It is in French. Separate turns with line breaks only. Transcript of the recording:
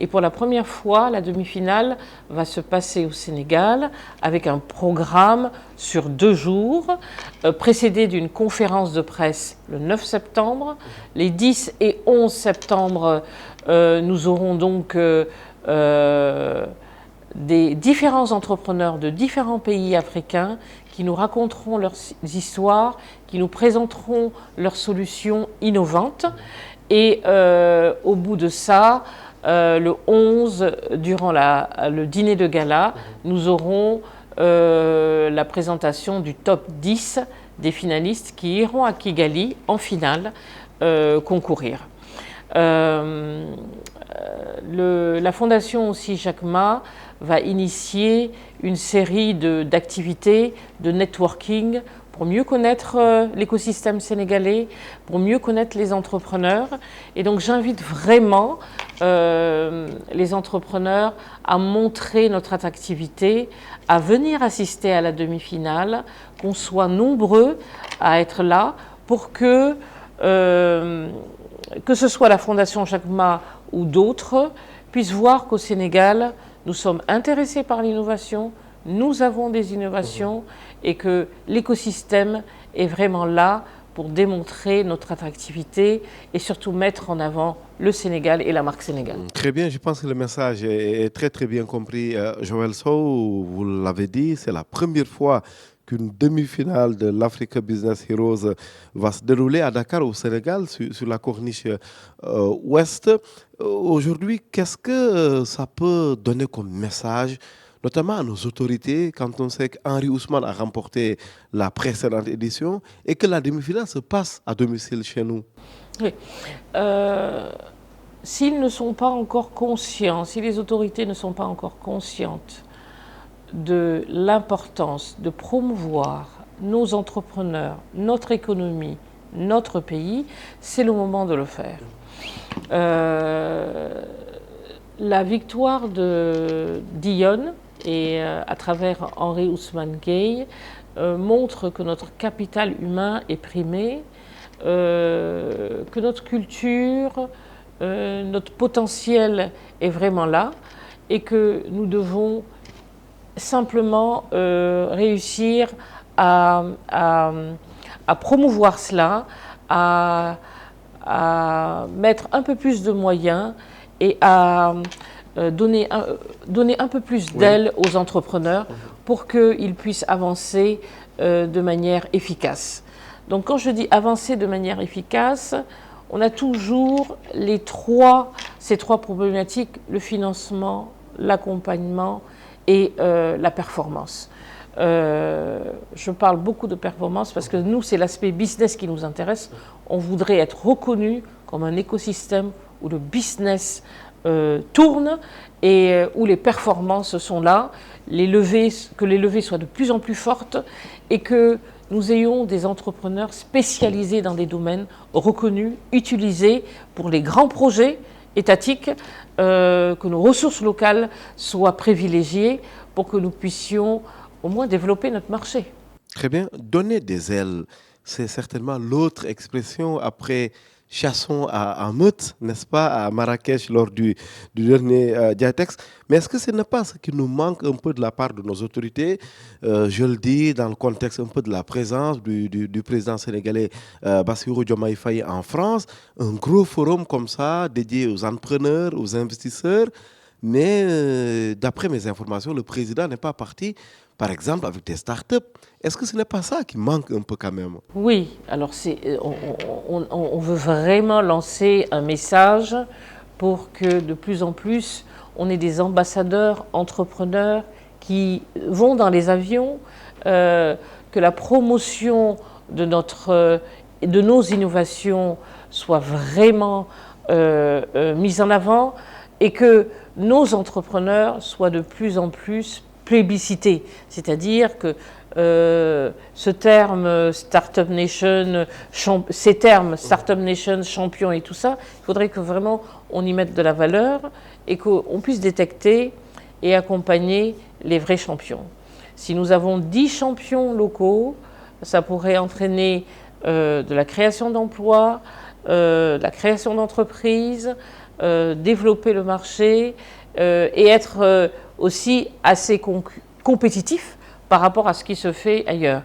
Et pour la première fois, la demi-finale va se passer au Sénégal avec un programme sur 2 jours, précédé d'une conférence de presse le 9 septembre. Les 10 et 11 septembre, nous aurons donc des différents entrepreneurs de différents pays africains qui nous raconteront leurs histoires, qui nous présenteront leurs solutions innovantes. Et au bout de ça, le 11, durant le dîner de gala, nous aurons la présentation du top 10 des finalistes qui iront à Kigali en finale concourir. La Fondation aussi Jack Ma va initier une série d'activités de networking pour mieux connaître l'écosystème sénégalais, pour mieux connaître les entrepreneurs. Et donc j'invite vraiment les entrepreneurs à montrer notre attractivité, à venir assister à la demi-finale, qu'on soit nombreux à être là pour que ce soit la Fondation Jack Ma ou d'autres, puissent voir qu'au Sénégal, nous sommes intéressés par l'innovation, nous avons des innovations et que l'écosystème est vraiment là pour démontrer notre attractivité et surtout mettre en avant le Sénégal et la marque Sénégal.
Très bien, je pense que le message est très bien compris. Joël Sow, vous l'avez dit, c'est la première fois qu'une demi-finale de l'Africa Business Heroes va se dérouler à Dakar, au Sénégal, sur la corniche ouest. Aujourd'hui, qu'est-ce que ça peut donner comme message, notamment à nos autorités, quand on sait qu'Henri Ousmane a remporté la précédente édition et que la demi-finale se passe à domicile chez nous?
Oui. S'ils ne sont pas encore conscients, si les autorités ne sont pas encore conscientes de l'importance de promouvoir nos entrepreneurs, notre économie, notre pays, c'est le moment de le faire. La victoire de Dionne et à travers Henri Ousmane Gueye montre que notre capital humain est primé, que notre culture, notre potentiel est vraiment là et que nous devons simplement réussir à promouvoir cela, à mettre un peu plus de moyens et à donner un peu plus d'aile aux entrepreneurs pour qu'ils puissent avancer de manière efficace. Donc quand je dis avancer de manière efficace, on a toujours ces trois problématiques, le financement, l'accompagnement et la performance. Je parle beaucoup de performance parce que nous, c'est l'aspect business qui nous intéresse. On voudrait être reconnu comme un écosystème où le business tourne et où les performances sont là, que les levées soient de plus en plus fortes et que nous ayons des entrepreneurs spécialisés dans des domaines reconnus, utilisés pour les grands projets étatiques, que nos ressources locales soient privilégiées pour que nous puissions au moins développer notre marché.
Très bien. Donner des ailes, c'est certainement l'autre expression après chassons en meute, n'est-ce pas, à Marrakech lors du dernier Diatex. Mais est-ce que ce n'est pas ce qui nous manque un peu de la part de nos autorités? Je le dis dans le contexte un peu de la présence du président sénégalais Bassirou Diomaye Faye en France, un gros forum comme ça dédié aux entrepreneurs, aux investisseurs. Mais d'après mes informations, le président n'est pas parti, par exemple, avec des startups. Est-ce que ce n'est pas ça qui manque un peu quand même?
Oui, alors on veut vraiment lancer un message pour que de plus en plus, on ait des ambassadeurs, entrepreneurs qui vont dans les avions, que la promotion de nos innovations soit vraiment mise en avant et que nos entrepreneurs soient de plus en plus plébiscités. C'est-à-dire que ces termes Startup Nation, champion et tout ça, il faudrait que vraiment on y mette de la valeur et qu'on puisse détecter et accompagner les vrais champions. Si nous avons 10 champions locaux, ça pourrait entraîner de la création d'emplois, de la création d'entreprises, développer le marché et être aussi assez compétitif par rapport à ce qui se fait ailleurs.